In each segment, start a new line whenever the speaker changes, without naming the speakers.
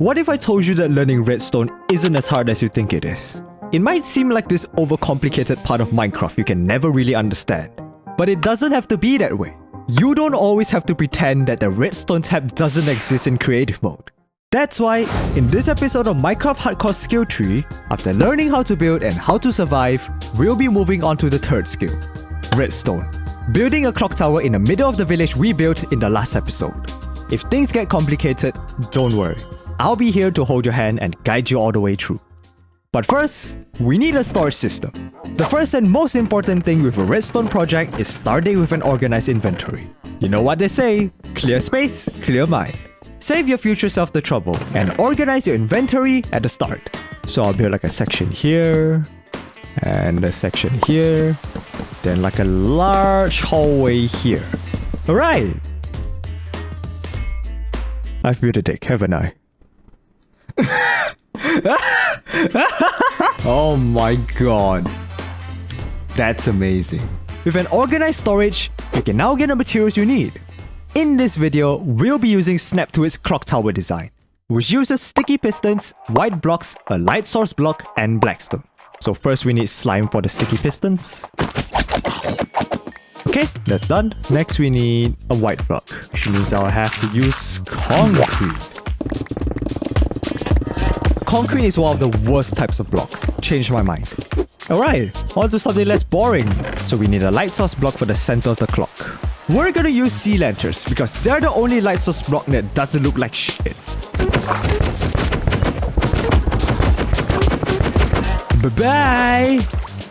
What if I told you that learning redstone isn't as hard as you think it is? It might seem like this overcomplicated part of Minecraft you can never really understand. But it doesn't have to be that way. You don't always have to pretend that the redstone tab doesn't exist in creative mode. That's why, in this episode of Minecraft Hardcore Skill Tree, after learning how to build and how to survive, we'll be moving on to the third skill, redstone. Building a clock tower in the middle of the village we built in the last episode. If things get complicated, don't worry. I'll be here to hold your hand and guide you all the way through. But first, we need a storage system. The first and most important thing with a redstone project is starting with an organized inventory. You know what they say, clear space, clear mind. Save your future self the trouble and organize your inventory at the start. So I'll build like a section here, and a section here, then like a large hallway here. Alright! I've built a deck, haven't I? Oh my god. That's amazing. With an organized storage, you can now get the materials you need. In this video, we'll be using Snap to its clock tower design, which uses sticky pistons, white blocks, a light source block, and blackstone. So first we need slime for the sticky pistons. Okay, that's done. Next we need a white block, which means I'll have to use concrete. Concrete is one of the worst types of blocks. Changed my mind. Alright, on to something less boring. So we need a light source block for the center of the clock. We're gonna use sea lanterns because they're the only light source block that doesn't look like shit. Bye-bye!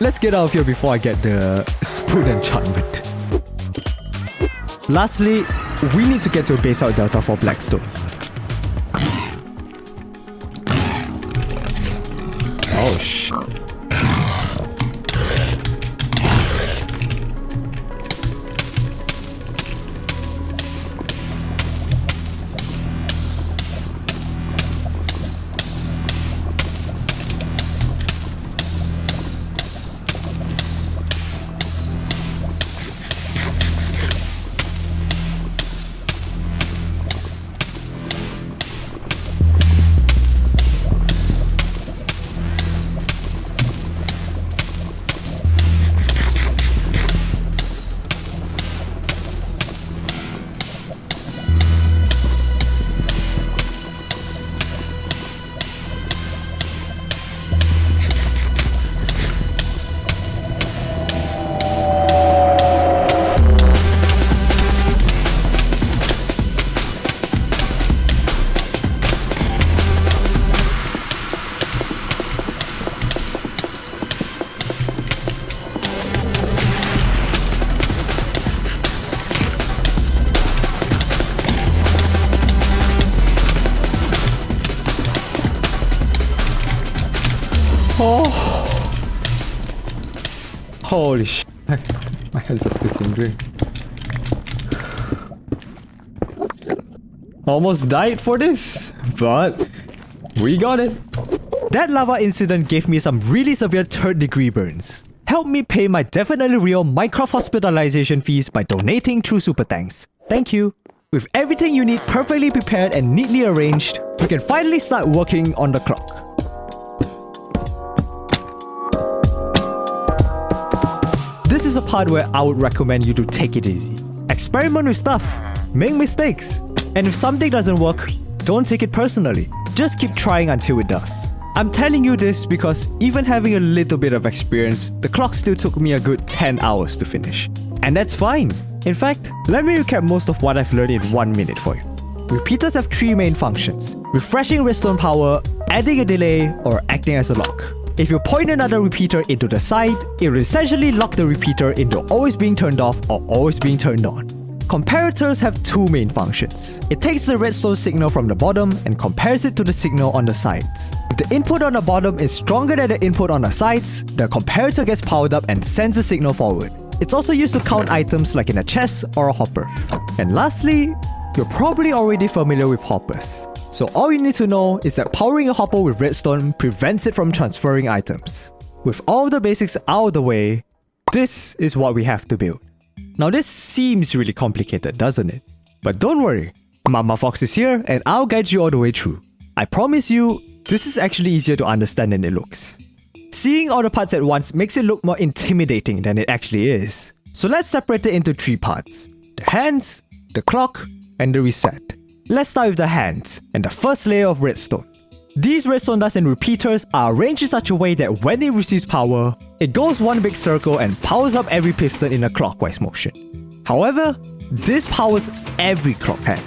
Let's get out of here before I get the spoon enchantment. Lastly, we need to get to a base out delta for blackstone. Oh shit. Oh. Holy shit. My head's a slipping drink. Almost died for this, but we got it. That lava incident gave me some really severe third-degree burns. Help me pay my definitely real Minecraft hospitalization fees by donating through super thanks. Thank you. With everything you need perfectly prepared and neatly arranged, we can finally start working on the clock. This is a part where I would recommend you to take it easy. Experiment with stuff, make mistakes, and if something doesn't work, don't take it personally. Just keep trying until it does. I'm telling you this because even having a little bit of experience, the clock still took me a good 10 hours to finish. And that's fine. In fact, let me recap most of what I've learned in 1 minute for you. Repeaters have 3 main functions: refreshing redstone power, adding a delay, or acting as a lock. If you point another repeater into the side, it will essentially lock the repeater into always being turned off or always being turned on. Comparators have 2 main functions. It takes the redstone signal from the bottom and compares it to the signal on the sides. If the input on the bottom is stronger than the input on the sides, the comparator gets powered up and sends the signal forward. It's also used to count items like in a chest or a hopper. And lastly, you're probably already familiar with hoppers. So all you need to know is that powering a hopper with redstone prevents it from transferring items. With all the basics out of the way, this is what we have to build. Now this seems really complicated, doesn't it? But don't worry, Mama Fox is here and I'll guide you all the way through. I promise you, this is actually easier to understand than it looks. Seeing all the parts at once makes it look more intimidating than it actually is. So let's separate it into 3 parts: the hands, the clock, and the reset. Let's start with the hands and the first layer of redstone. These redstone dust and repeaters are arranged in such a way that when it receives power, it goes one big circle and powers up every piston in a clockwise motion. However, this powers every clock hand.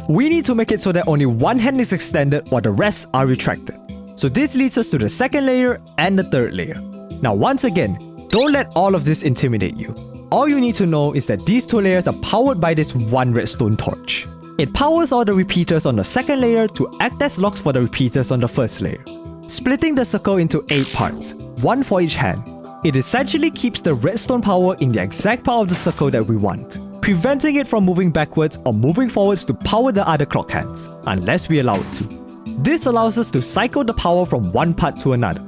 We need to make it so that only one hand is extended while the rest are retracted. So this leads us to the second layer and the third layer. Now once again, don't let all of this intimidate you. All you need to know is that these 2 layers are powered by this one redstone torch. It powers all the repeaters on the second layer to act as locks for the repeaters on the first layer. Splitting the circle into 8 parts, 1 for each hand, it essentially keeps the redstone power in the exact part of the circle that we want, preventing it from moving backwards or moving forwards to power the other clock hands, unless we allow it to. This allows us to cycle the power from one part to another.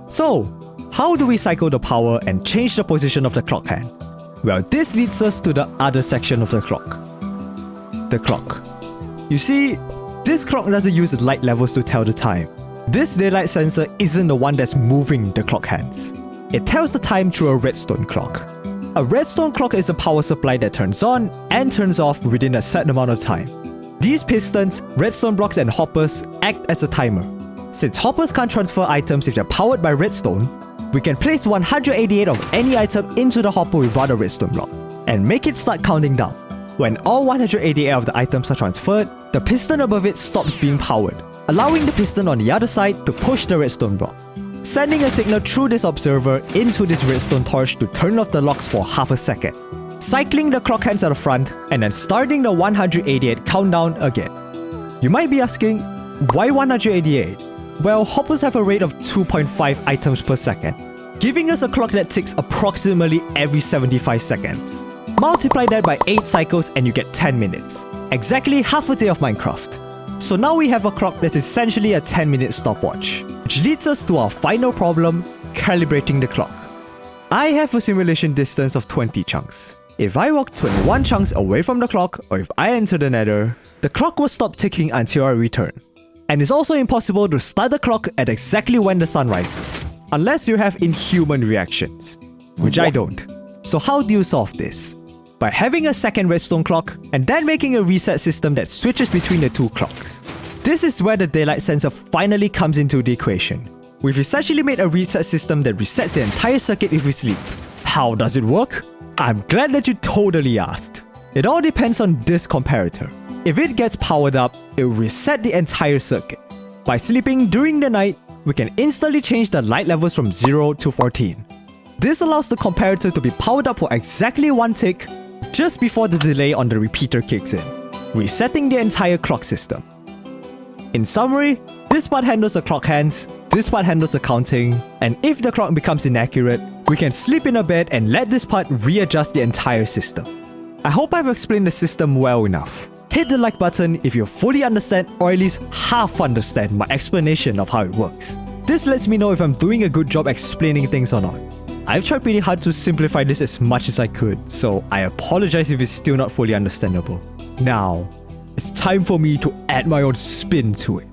So, how do we cycle the power and change the position of the clock hand? Well, this leads us to the other section of the clock. The clock. You see, this clock doesn't use light levels to tell the time. This daylight sensor isn't the one that's moving the clock hands. It tells the time through a redstone clock. A redstone clock is a power supply that turns on and turns off within a set amount of time. These pistons, redstone blocks, and hoppers act as a timer. Since hoppers can't transfer items if they're powered by redstone, we can place 188 of any item into the hopper without a redstone block, and make it start counting down. When all 188 of the items are transferred, the piston above it stops being powered, allowing the piston on the other side to push the redstone block, sending a signal through this observer into this redstone torch to turn off the locks for half a second, cycling the clock hands at the front, and then starting the 188 countdown again. You might be asking, why 188? Well, hoppers have a rate of 2.5 items per second, giving us a clock that ticks approximately every 75 seconds. Multiply that by 8 cycles and you get 10 minutes. Exactly half a day of Minecraft. So now we have a clock that's essentially a 10-minute stopwatch, which leads us to our final problem, calibrating the clock. I have a simulation distance of 20 chunks. If I walk 21 chunks away from the clock, or if I enter the nether, the clock will stop ticking until I return. And it's also impossible to start the clock at exactly when the sun rises, unless you have inhuman reactions, which I don't. So how do you solve this? By having a second redstone clock, and then making a reset system that switches between the 2 clocks. This is where the daylight sensor finally comes into the equation. We've essentially made a reset system that resets the entire circuit if we sleep. How does it work? I'm glad that you totally asked. It all depends on this comparator. If it gets powered up, it will reset the entire circuit. By sleeping during the night, we can instantly change the light levels from 0 to 14. This allows the comparator to be powered up for exactly 1 tick, just before the delay on the repeater kicks in, resetting the entire clock system. In summary, this part handles the clock hands, this part handles the counting, and if the clock becomes inaccurate, we can sleep in a bed and let this part readjust the entire system. I hope I've explained the system well enough. Hit the like button if you fully understand or at least half understand my explanation of how it works. This lets me know if I'm doing a good job explaining things or not. I've tried pretty hard to simplify this as much as I could, so I apologize if it's still not fully understandable. Now, it's time for me to add my own spin to it.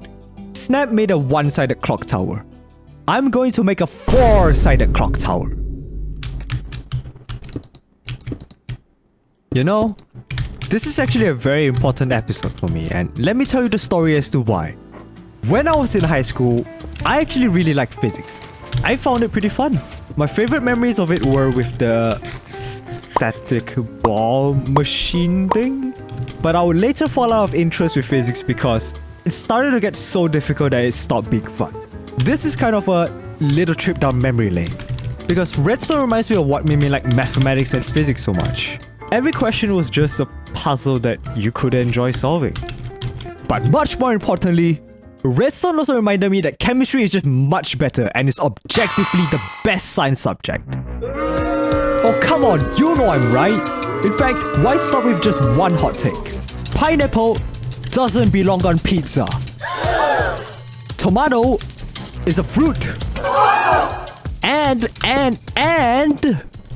Snap made a one-sided clock tower. I'm going to make a four-sided clock tower. You know, this is actually a very important episode for me, and let me tell you the story as to why. When I was in high school, I actually really liked physics. I found it pretty fun. My favorite memories of it were with the static ball machine thing. But I would later fall out of interest with physics because it started to get so difficult that it stopped being fun. This is kind of a little trip down memory lane, because Redstone reminds me of what made me like mathematics and physics so much. Every question was just a puzzle that you could enjoy solving. But much more importantly, Redstone also reminded me that chemistry is just much better and is objectively the best science subject. Oh come on, you know I'm right. In fact, why stop with just one hot take? Pineapple doesn't belong on pizza. Tomato is a fruit. And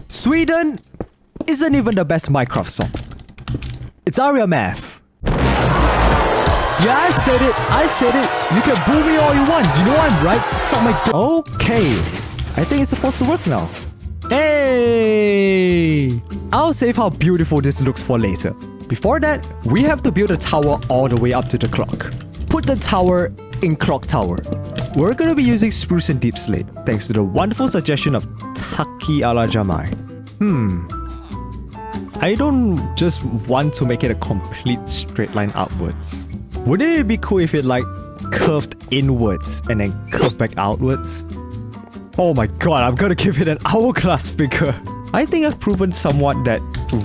Sweden isn't even the best Minecraft song. It's Aria Math. Yeah, I said it. You can boo me all you want. You know I'm right. Suck my d- Okay. I think it's supposed to work now. Hey! I'll save how beautiful this looks for later. Before that, we have to build a tower all the way up to the clock. Put the tower in clock tower. We're gonna be using spruce and deep slate, thanks to the wonderful suggestion of Taki ala Jamai. I don't just want to make it a complete straight line upwards. Wouldn't it be cool if it like curved inwards and then curved back outwards? Oh my god, I'm gonna give it an hourglass figure. I think I've proven somewhat that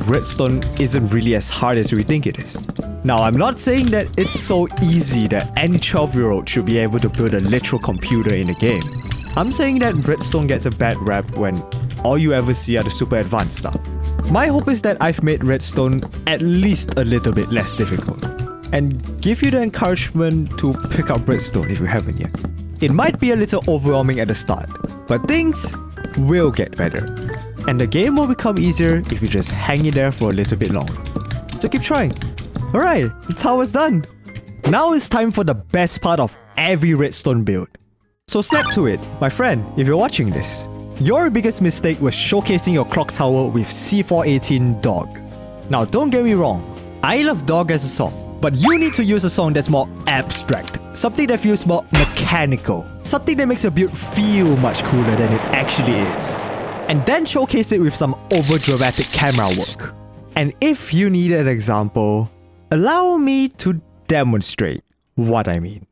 redstone isn't really as hard as we think it is. Now, I'm not saying that it's so easy that any 12-year-old should be able to build a literal computer in a game. I'm saying that redstone gets a bad rap when all you ever see are the super advanced stuff. My hope is that I've made redstone at least a little bit less difficult, and give you the encouragement to pick up redstone if you haven't yet. It might be a little overwhelming at the start, but things will get better. And the game will become easier if you just hang in there for a little bit longer. So keep trying. Alright, the tower's done. Now it's time for the best part of every redstone build. So snap to it, my friend, if you're watching this. Your biggest mistake was showcasing your clock tower with C418 Dog. Now don't get me wrong, I love Dog as a song, but you need to use a song that's more abstract. Something that feels more mechanical. Something that makes your build feel much cooler than it actually is. And then showcase it with some over-dramatic camera work. And if you need an example, allow me to demonstrate what I mean.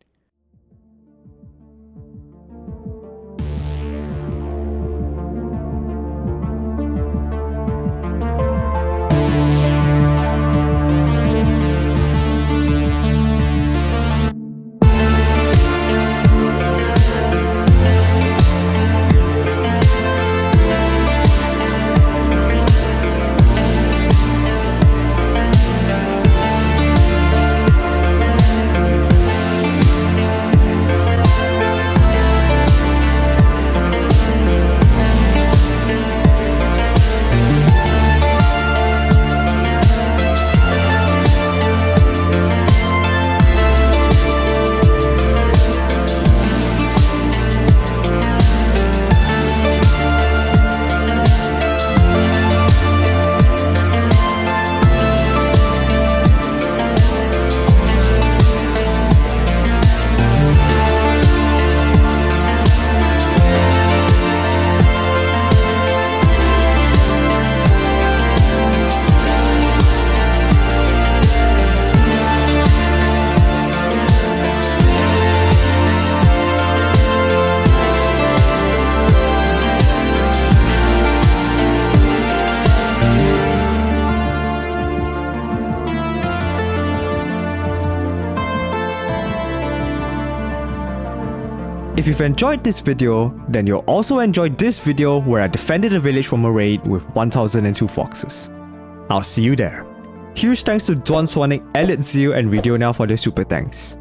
If you've enjoyed this video, then you'll also enjoy this video where I defended a village from a raid with 1002 foxes. I'll see you there. Huge thanks to Don Sonic, ElliotZeal and Ridiona for their super thanks.